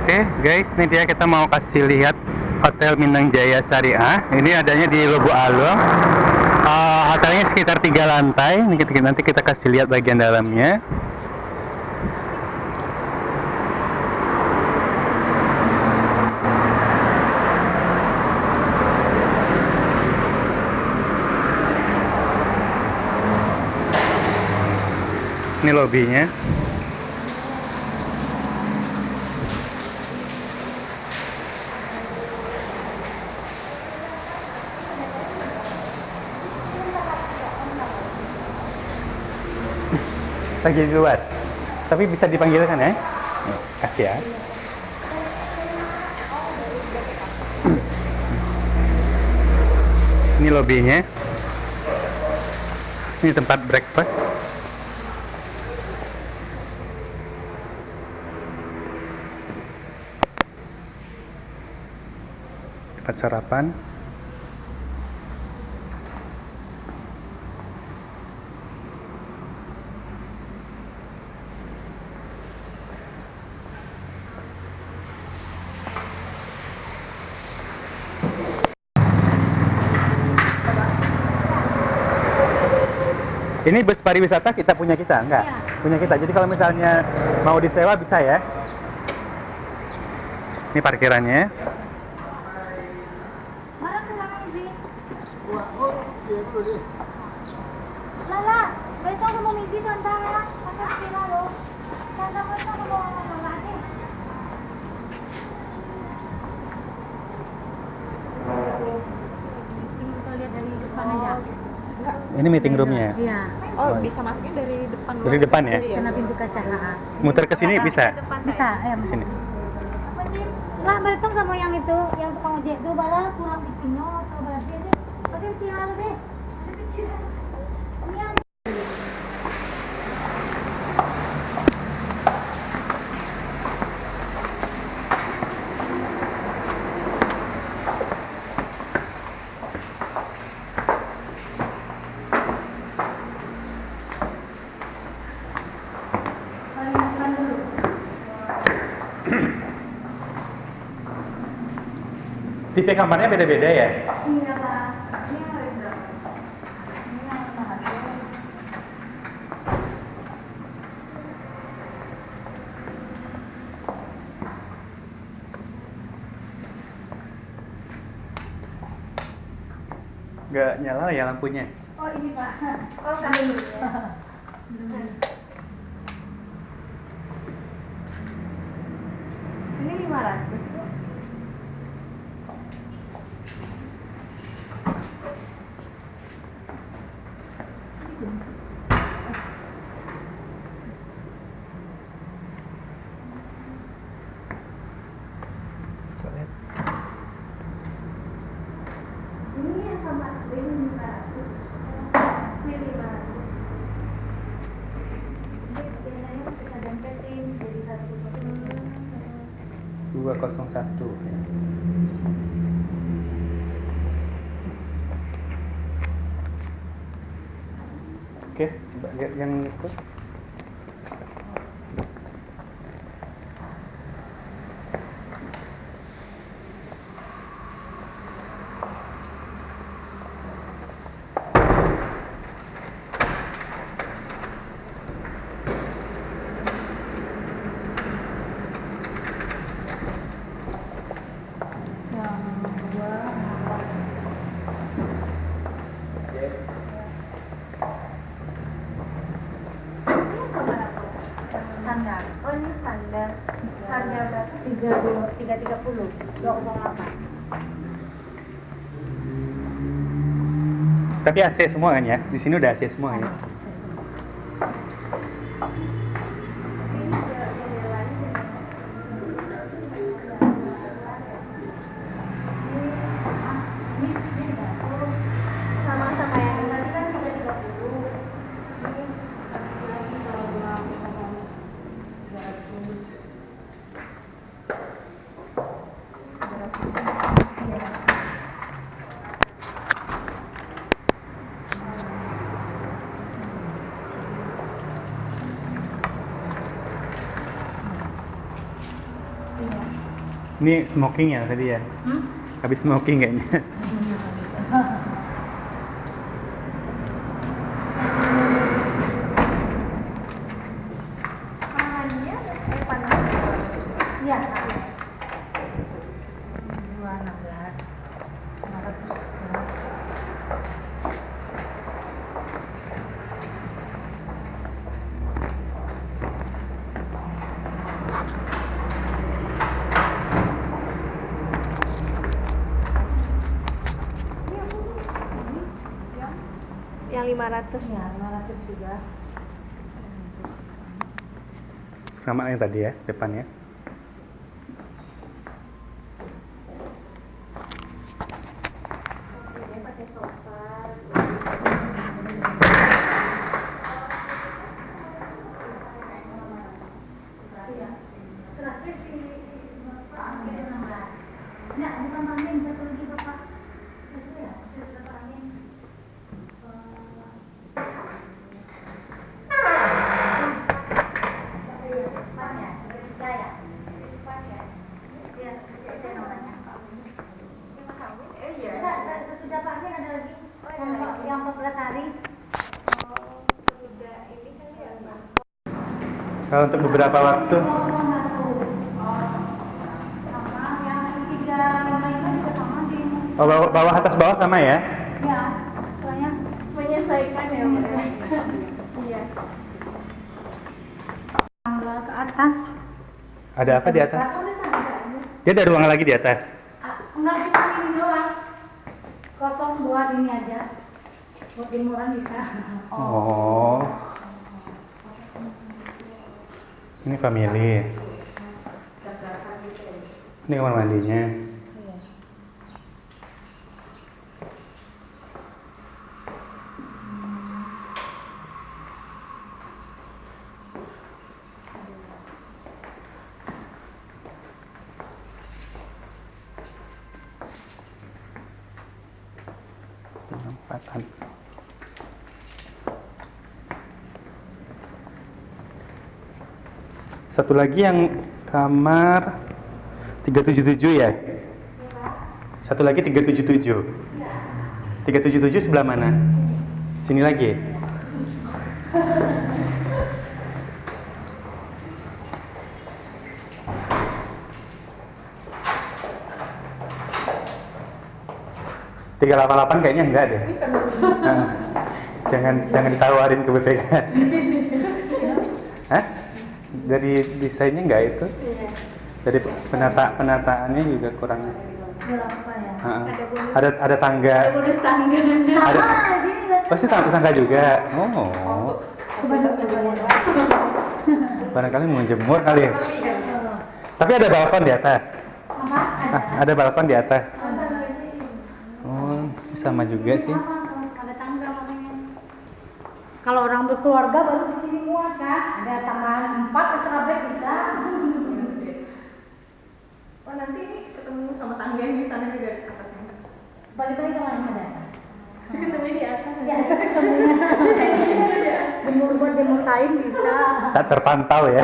Oke guys, ini dia kita mau kasih lihat Hotel Minang Jaya Syariah. Ini adanya di Lubuk Alung. Hotelnya sekitar 3 lantai. Nanti kita kasih lihat bagian dalamnya. Ini lobinya. Lagi di luar, tapi bisa dipanggilkan ya. Kasih ya. Ini lobinya. Ini tempat breakfast. Tempat sarapan. Ini bus pariwisata punya kita, enggak? Iya. Punya kita. Jadi kalau misalnya mau disewa bisa ya. Ini parkirannya. Mana pulang sih? Lala, beto ako mumisi sandara. Pasok sila lo. Sandara ko sa mga lalaki. Kita lihat dari depan aja. Ini meeting roomnya. Iya. Oh, bisa masuknya dari depan. Dari depan ya? Sana pintu kaca. Muter ke sini bisa. Bisa, ya bisa. Sini. Lah, berhitung sama yang itu, yang tukang ojek itu bala kurang dipino atau berarti ini. Oke, tinggal deh. Ini yang Tipe kamarnya beda-beda ya? iya, Pak. Ini yang harga berapa? Ini yang mahal. Nggak nyala ya lampunya? Oh, ini, Pak. Oh, kami ya. Ini 500. Ini yang sama, ini 500. Ini 500. Jadi biasanya kita dempetin jadi 201 ya. Oke, coba lihat yang itu. Standar. Oh, ini standar. Harga berapa? 330. 208. Tapi AC semua kan ya? Di sini udah AC semua ya? Ini jendelanya ini bagus. Sama-sama yang ini tadi kan 330. Ini habis lagi kalau 200. Ini smoking ya tadi ya? Hmm? Habis smoking kayaknya. Pangannya panas. Iya. 216. 500. Yang 500. Ya, 500 juga. Sama yang tadi ya, depannya. Dia pakai sofa. Terakhir si Bapak itu 16. Enggak, bukan angin, satu lagi Bapak. Itu ya, saya sudah Pak angin. Depan ya, segitiga ya. Depan ya. Iya, saya nomornya. Iya. Enggak, sesudah Pak angin ada lagi. Yang 14 hari. Udah ini kan ya. Kalau untuk beberapa waktu, Sama yang 355 juga sama di. oh, bawah atas bawah sama ya? Ya, soalnya Menyesuaikan ya. menyesuaikan. Iya. Tangga ke atas. Ada apa di atas? Baru udah tangga. Dia ada ruangan lagi di atas. Enggak cuma ini doang. Kosong buat ini aja. Buat jemuran bisa. Oh. Ini family. Ini kamar mandinya. Penempatan. Satu lagi yang kamar 377 ya? Satu lagi 377. 377 sebelah mana? Sini lagi. Tiga 388 kayaknya enggak deh. Nah, jangan ditawarin ke BPK. Hah? Dari desainnya enggak itu? Dari penataannya juga kurang. Berapa ya? Ada tangga. Ada bonus tangga. Ada. Sama sini enggak. Pasti tangga juga. Oh. Bonus tangga. Barangkali mau jemur kali ya. Tapi ada balkon di atas. Apa? Ada. Ada balkon di atas. Ada. Oh, sama juga sih. Ada tangga makanya. Kalau orang berkeluarga baru di sini muat kan? Ada tambahan 4 extra bed bisa. Oh nanti ini ketemu sama tangga yang di sana juga di atasnya. Balik lagi sama yang ada. Ketemunya di atas. Ya, itu ketemunya. Jemur buat jemur kain bisa. Tak terpantau ya.